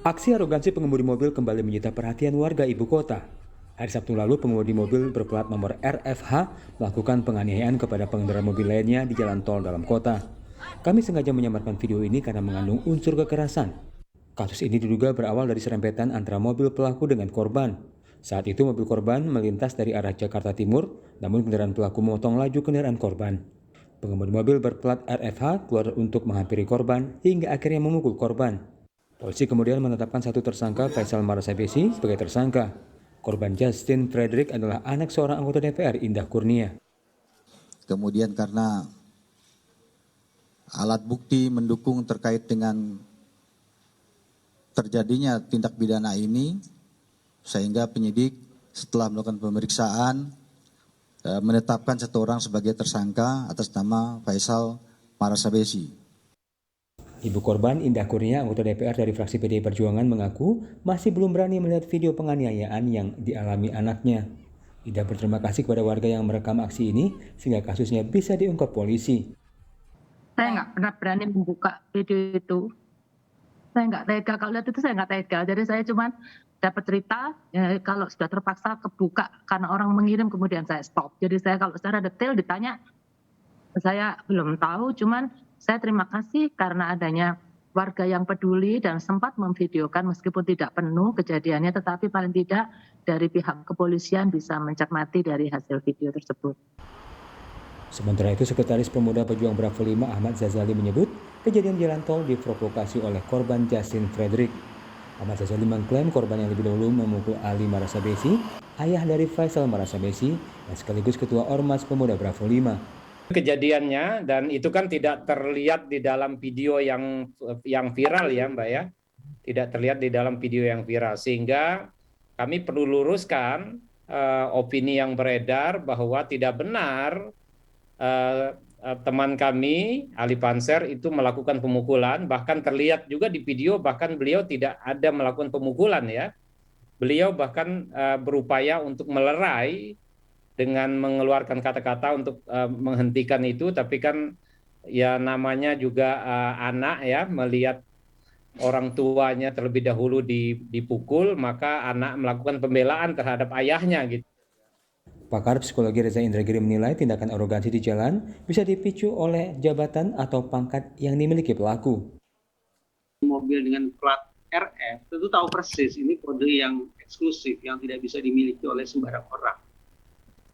Aksi arogansi pengemudi mobil kembali menyita perhatian warga ibu kota. Hari Sabtu lalu, pengemudi mobil berplat nomor RFH melakukan penganiayaan kepada pengendara mobil lainnya di jalan tol dalam kota. Kami sengaja menyamarkan video ini karena mengandung unsur kekerasan. Kasus ini diduga berawal dari serempetan antara mobil pelaku dengan korban. Saat itu mobil korban melintas dari arah Jakarta Timur, namun kendaraan pelaku memotong laju kendaraan korban. Pengemudi mobil berplat RFH keluar untuk menghampiri korban hingga akhirnya memukul korban. Polisi kemudian menetapkan satu tersangka, Faisal Marasabesi, sebagai tersangka. Korban Justin Frederick adalah anak seorang anggota DPR, Indah Kurnia. Kemudian karena alat bukti mendukung terkait dengan terjadinya tindak pidana ini, sehingga penyidik setelah melakukan pemeriksaan menetapkan satu orang sebagai tersangka atas nama Faisal Marasabesi. Ibu korban, Indah Kurnia, anggota DPR dari fraksi PDI Perjuangan, mengaku masih belum berani melihat video penganiayaan yang dialami anaknya. Indah berterima kasih kepada warga yang merekam aksi ini sehingga kasusnya bisa diungkap polisi. Saya nggak pernah berani membuka video itu. Saya nggak tega, kalau lihat itu saya nggak tega. Jadi saya cuma dapat cerita, ya, kalau sudah terpaksa kebuka karena orang mengirim kemudian saya stop. Jadi saya kalau secara detail ditanya, saya belum tahu, cuman saya terima kasih karena adanya warga yang peduli dan sempat memvideokan meskipun tidak penuh kejadiannya, tetapi paling tidak dari pihak kepolisian bisa mencermati dari hasil video tersebut. Sementara itu, Sekretaris Pemuda Pejuang Bravo 5 Ahmad Zazali menyebut kejadian jalan tol diprovokasi oleh korban Justin Frederick. Ahmad Zazali mengklaim korban yang lebih dahulu memukul Ali Marasabesi, ayah dari Faisal Marasabesi, dan sekaligus Ketua Ormas Pemuda Bravo 5. Kejadiannya, dan itu kan tidak terlihat di dalam video yang viral ya Mbak ya, tidak terlihat di dalam video yang viral, sehingga kami perlu luruskan opini yang beredar bahwa tidak benar teman kami Ali Panser itu melakukan pemukulan. Bahkan terlihat juga di video, bahkan beliau tidak ada melakukan pemukulan ya, beliau bahkan berupaya untuk melerai dengan mengeluarkan kata-kata untuk menghentikan itu, tapi kan ya namanya juga anak ya, melihat orang tuanya terlebih dahulu dipukul, maka anak melakukan pembelaan terhadap ayahnya gitu. Pakar psikologi Reza Indragiri menilai tindakan arogansi di jalan bisa dipicu oleh jabatan atau pangkat yang dimiliki pelaku. Mobil dengan plat RF tentu tahu persis ini kode yang eksklusif yang tidak bisa dimiliki oleh sembarang orang.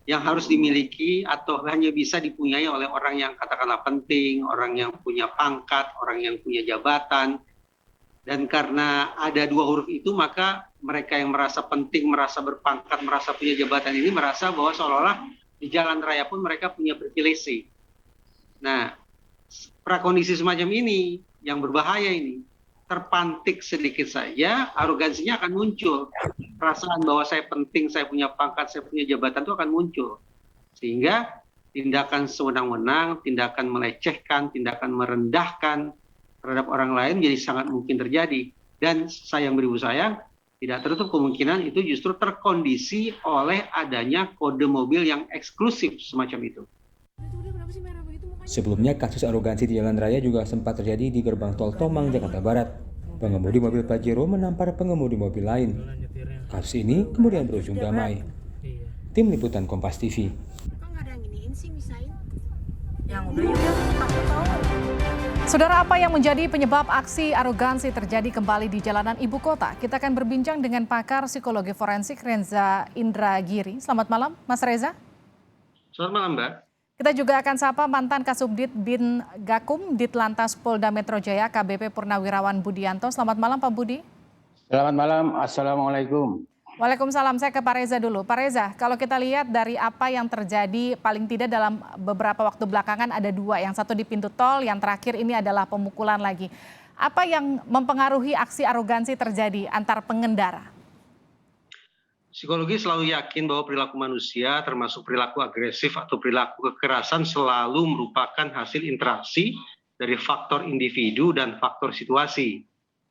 Yang harus dimiliki atau hanya bisa dipunyai oleh orang yang katakanlah penting, orang yang punya pangkat, orang yang punya jabatan. Dan karena ada dua huruf itu, maka mereka yang merasa penting, merasa berpangkat, merasa punya jabatan ini merasa bahwa seolah-olah di jalan raya pun mereka punya privilege. Nah, prakondisi semacam ini yang berbahaya ini, terpantik sedikit saja, arogansinya akan muncul. Perasaan bahwa saya penting, saya punya pangkat, saya punya jabatan itu akan muncul. Sehingga tindakan sewenang-wenang, tindakan melecehkan, tindakan merendahkan terhadap orang lain jadi sangat mungkin terjadi. Dan sayang beribu sayang, tidak tertutup kemungkinan itu justru terkondisi oleh adanya kode mobil yang eksklusif semacam itu. Sebelumnya, kasus arogansi di jalan raya juga sempat terjadi di gerbang tol Tomang, Jakarta Barat. Pengemudi mobil Pajero menampar pengemudi mobil lain. Kasus ini kemudian berujung damai. Tim Liputan Kompas TV. Saudara, apa yang menjadi penyebab aksi arogansi terjadi kembali di jalanan ibu kota? Kita akan berbincang dengan pakar psikologi forensik Reza Indragiri. Selamat malam, Mas Reza. Selamat malam, Mbak. Kita juga akan sapa mantan Kasubdit Bin Gakum Ditlantas Polda Metro Jaya KBP Purnawirawan Budianto. Selamat malam, Pak Budi. Selamat malam, Assalamualaikum. Waalaikumsalam. Saya ke Pak Reza dulu. Pak Reza, kalau kita lihat dari apa yang terjadi paling tidak dalam beberapa waktu belakangan ada dua. Yang satu di pintu tol, yang terakhir ini adalah pemukulan lagi. Apa yang mempengaruhi aksi arogansi terjadi antar pengendara? Psikologi selalu yakin bahwa perilaku manusia termasuk perilaku agresif atau perilaku kekerasan selalu merupakan hasil interaksi dari faktor individu dan faktor situasi.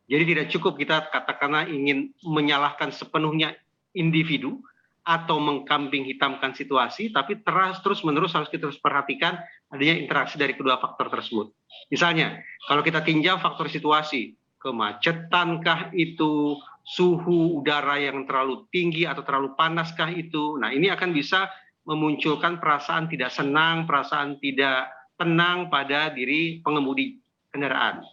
Jadi tidak cukup kita katakanlah ingin menyalahkan sepenuhnya individu atau mengkambing hitamkan situasi, tapi terus-menerus harus kita perhatikan adanya interaksi dari kedua faktor tersebut. Misalnya, kalau kita tinjau faktor situasi, kemacetankah itu, suhu udara yang terlalu tinggi atau terlalu panaskah itu. Nah, ini akan bisa memunculkan perasaan tidak senang, perasaan tidak tenang pada diri pengemudi kendaraan.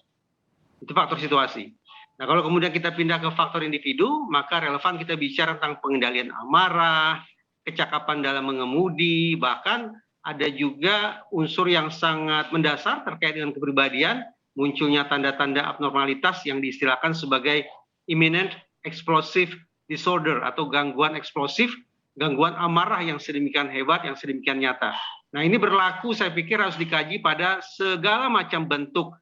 Itu faktor situasi. Nah, kalau kemudian kita pindah ke faktor individu, maka relevan kita bicara tentang pengendalian amarah, kecakapan dalam mengemudi, bahkan ada juga unsur yang sangat mendasar terkait dengan kepribadian, munculnya tanda-tanda abnormalitas yang diistilahkan sebagai imminent explosive disorder atau gangguan eksplosif, gangguan amarah yang sedemikian hebat, yang sedemikian nyata. Nah, ini berlaku saya pikir harus dikaji pada segala macam bentuk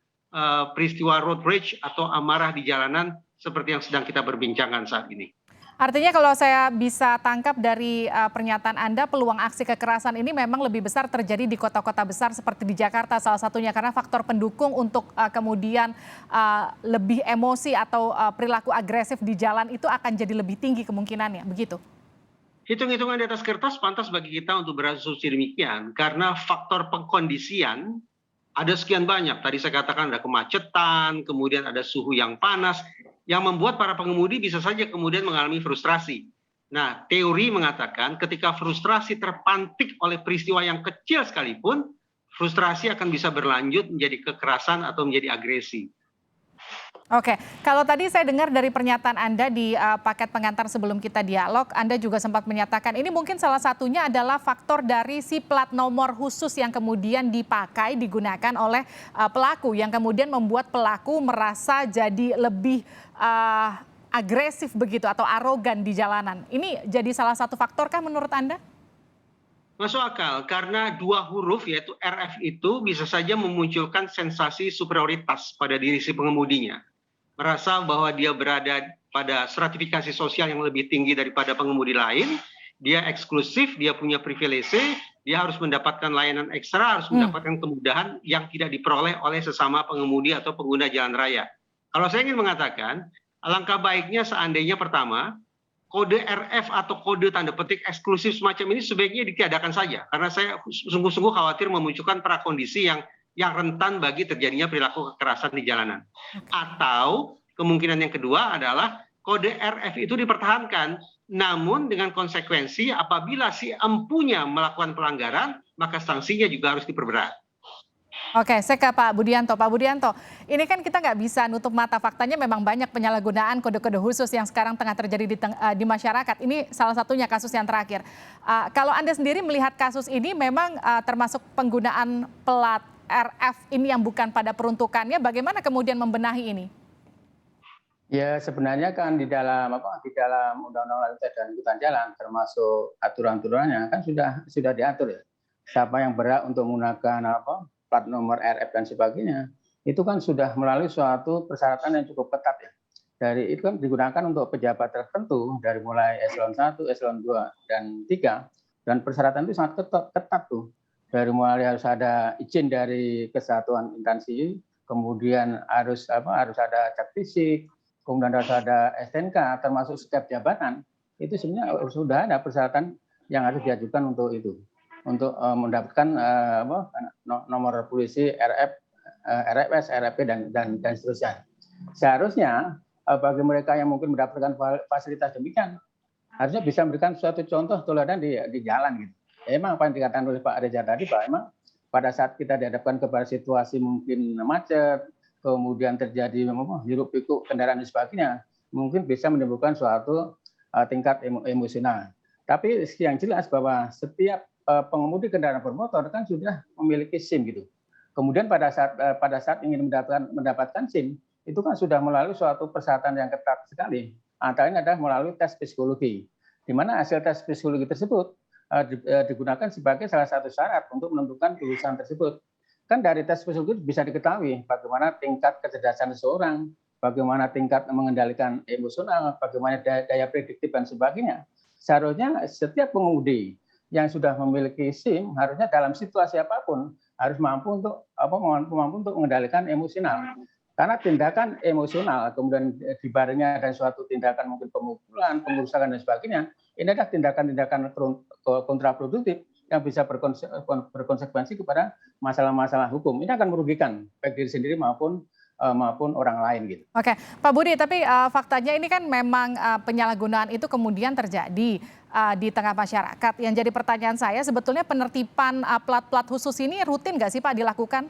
peristiwa road rage atau amarah di jalanan seperti yang sedang kita perbincangkan saat ini. Artinya kalau saya bisa tangkap dari pernyataan Anda, peluang aksi kekerasan ini memang lebih besar terjadi di kota-kota besar seperti di Jakarta salah satunya karena faktor pendukung untuk kemudian lebih emosi atau perilaku agresif di jalan itu akan jadi lebih tinggi kemungkinannya, begitu? Hitung-hitungan di atas kertas pantas bagi kita untuk berasumsi demikian karena faktor pengkondisian ada sekian banyak. Tadi saya katakan ada kemacetan, kemudian ada suhu yang panas, yang membuat para pengemudi bisa saja kemudian mengalami frustrasi. Nah, teori mengatakan ketika frustrasi terpantik oleh peristiwa yang kecil sekalipun, frustrasi akan bisa berlanjut menjadi kekerasan atau menjadi agresi. Oke, kalau tadi saya dengar dari pernyataan Anda di paket pengantar sebelum kita dialog, Anda juga sempat menyatakan ini mungkin salah satunya adalah faktor dari si plat nomor khusus yang kemudian dipakai, digunakan oleh pelaku, yang kemudian membuat pelaku merasa jadi lebih agresif begitu atau arogan di jalanan. Ini jadi salah satu faktor kah menurut Anda? Masuk akal, karena dua huruf yaitu RF itu bisa saja memunculkan sensasi superioritas pada diri si pengemudinya. Merasa bahwa dia berada pada stratifikasi sosial yang lebih tinggi daripada pengemudi lain, dia eksklusif, dia punya privilege, dia harus mendapatkan layanan ekstra, harus mendapatkan kemudahan yang tidak diperoleh oleh sesama pengemudi atau pengguna jalan raya. Kalau saya ingin mengatakan, alangkah baiknya seandainya pertama, kode RF atau kode tanda petik eksklusif semacam ini sebaiknya ditiadakan saja. Karena saya sungguh-sungguh khawatir memunculkan prakondisi yang rentan bagi terjadinya perilaku kekerasan di jalanan. Atau kemungkinan yang kedua adalah kode RF itu dipertahankan, namun dengan konsekuensi apabila si empunya melakukan pelanggaran, maka sanksinya juga harus diperberat. Oke, saya ke Pak Budianto. Pak Budianto, ini kan kita nggak bisa nutup mata, faktanya memang banyak penyalahgunaan kode-kode khusus yang sekarang tengah terjadi di masyarakat. Ini salah satunya kasus yang terakhir. Kalau Anda sendiri melihat kasus ini memang termasuk penggunaan plat RF ini yang bukan pada peruntukannya, bagaimana kemudian membenahi ini? Ya sebenarnya kan di dalam Undang-Undang Lalu Lintas dan Angkutan Jalan termasuk aturan-aturannya kan sudah diatur ya. Siapa yang berhak untuk menggunakan plat nomor RF dan sebagainya, itu kan sudah melalui suatu persyaratan yang cukup ketat ya. Dari itu kan digunakan untuk pejabat tertentu dari mulai eselon 1, eselon 2 dan 3, dan persyaratan itu sangat ketat tuh. Dari mulai harus ada izin dari kesatuan instansi, kemudian harus ada cek fisik, kemudian harus ada STNK termasuk setiap jabatan. Itu sebenarnya sudah ada persyaratan yang harus diajukan untuk itu. Untuk mendapatkan nomor polisi RF, RFS, RFP dan seterusnya. Seharusnya bagi mereka yang mungkin mendapatkan fasilitas demikian, harusnya bisa memberikan suatu contoh teladan di jalan gitu. Emang apa yang dikatakan oleh Pak Reza tadi, Pak, emang pada saat kita dihadapkan kepada situasi mungkin macet, kemudian terjadi hiruk pikuk kendaraan dan sebagainya, mungkin bisa menimbulkan suatu tingkat emosional. Tapi yang jelas bahwa setiap pengemudi kendaraan bermotor kan sudah memiliki SIM gitu. Kemudian pada saat ingin mendapatkan SIM itu kan sudah melalui suatu persyaratan yang ketat sekali. Antara ini adalah melalui tes psikologi, di mana hasil tes psikologi tersebut digunakan sebagai salah satu syarat untuk menentukan kelulusan tersebut. Kan dari tes psikologi bisa diketahui bagaimana tingkat kecerdasan seseorang, bagaimana tingkat mengendalikan emosional, bagaimana daya prediktif dan sebagainya. Seharusnya setiap pengemudi yang sudah memiliki SIM harusnya dalam situasi apapun harus mampu untuk mengendalikan emosional. Karena tindakan emosional kemudian dibarengi dengan suatu tindakan mungkin pemukulan, pengerusakan dan sebagainya, ini adalah tindakan-tindakan kontraproduktif yang bisa berkonsekuensi kepada masalah-masalah hukum. Ini akan merugikan baik diri sendiri maupun maupun orang lain gitu. Oke, Pak Budi, tapi faktanya ini kan memang penyalahgunaan itu kemudian terjadi di tengah masyarakat. Yang jadi pertanyaan saya, sebetulnya penertiban plat-plat khusus ini rutin nggak sih Pak dilakukan?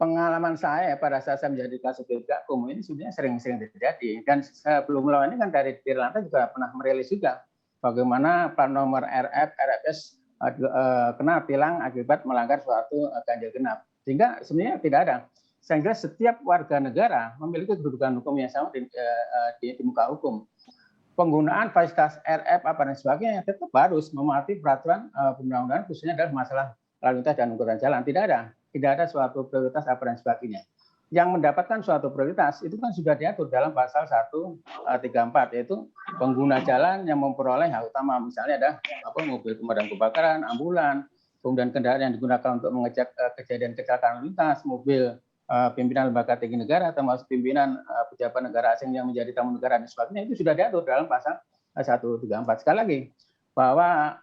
Pengalaman saya pada saat saya menjadi Kasubdit Gakum ini sebenarnya sering-sering terjadi, dan sebelum ini kan dari Dirlantas juga pernah merilis juga bagaimana plat nomor RF, RFS kena tilang akibat melanggar suatu ganjil genap. Sehingga sebenarnya tidak ada. Sehingga setiap warga negara memiliki kedudukan hukum yang sama di muka hukum. Penggunaan fasilitas RF apa dan sebagainya tetap harus mematuhi peraturan perundang-undangan, khususnya adalah masalah lalu lintas dan angkutan jalan. Tidak ada suatu prioritas apa dan sebagainya. Yang mendapatkan suatu prioritas itu kan sudah diatur dalam pasal 134, yaitu pengguna jalan yang memperoleh hak utama, misalnya ada mobil pemadam kebakaran, ambulan, kemudian kendaraan yang digunakan untuk mengecek kejadian kecelakaan lalu lintas, mobil pimpinan lembaga tinggi negara, termasuk pimpinan pejabat negara asing yang menjadi tamu negara dan sebagainya, itu sudah diatur dalam pasal 134. Sekali lagi, bahwa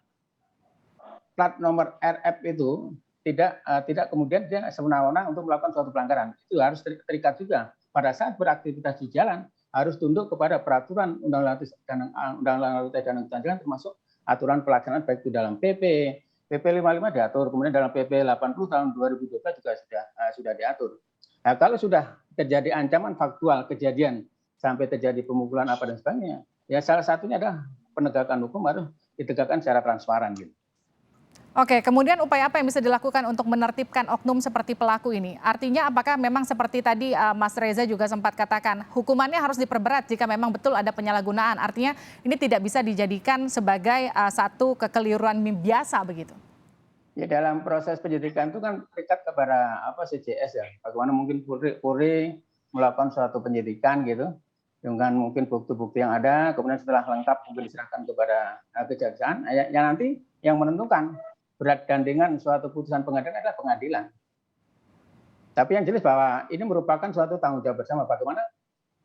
plat nomor RF itu tidak kemudian dia semena-mena untuk melakukan suatu pelanggaran. Itu harus terikat juga. Pada saat beraktivitas di jalan, harus tunduk kepada peraturan Undang-Undang Lalu Lintas dan Angkutan Jalan, termasuk aturan pelaksanaan baik itu dalam PP 55 diatur, kemudian dalam PP 80 tahun 2012 juga sudah diatur. Nah, kalau sudah terjadi ancaman faktual kejadian sampai terjadi pemukulan apa dan sebagainya, ya salah satunya adalah penegakan hukum harus ditegakkan secara transparan gitu. Oke, kemudian upaya apa yang bisa dilakukan untuk menertibkan oknum seperti pelaku ini? Artinya apakah memang seperti tadi Mas Reza juga sempat katakan, hukumannya harus diperberat jika memang betul ada penyalahgunaan. Artinya ini tidak bisa dijadikan sebagai satu kekeliruan biasa begitu. Ya, dalam proses penyidikan itu kan terikat kepada CJS ya. Bagaimana mungkin Polri melakukan suatu penyidikan gitu dengan mungkin bukti-bukti yang ada, kemudian setelah lengkap mungkin diserahkan kepada kejaksaan. Yang nanti yang menentukan berat gandengan suatu putusan pengadilan adalah pengadilan. Tapi yang jelas bahwa ini merupakan suatu tanggung jawab bersama, bagaimana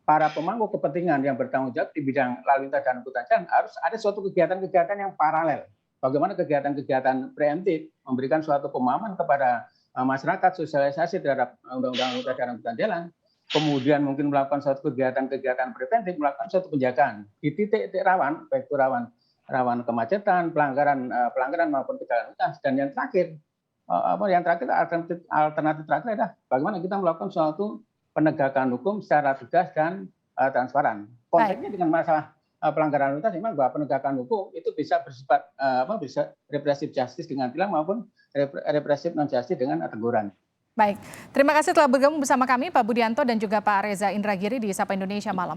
para pemangku kepentingan yang bertanggung jawab di bidang lalu lintas dan angkutan jalan harus ada suatu kegiatan-kegiatan yang paralel. Bagaimana kegiatan-kegiatan preemptif memberikan suatu pemahaman kepada masyarakat, sosialisasi terhadap undang-undang lalu lintas dan angkutan jalan, kemudian mungkin melakukan suatu kegiatan-kegiatan preventif, melakukan suatu penjagaan di titik-titik rawan, baik itu rawan kemacetan, pelanggaran maupun kecelakaan lintas, dan yang terakhir alternatif terakhir adalah bagaimana kita melakukan suatu penegakan hukum secara tegas dan transparan. Konteksnya dengan masalah pelanggaran lalu lintas memang bahwa penegakan hukum itu bisa bersifat bisa represif justice dengan tilang maupun represif non justice dengan teguran. Baik, terima kasih telah bergabung bersama kami Pak Budianto dan juga Pak Reza Indragiri di Sapa Indonesia Malam.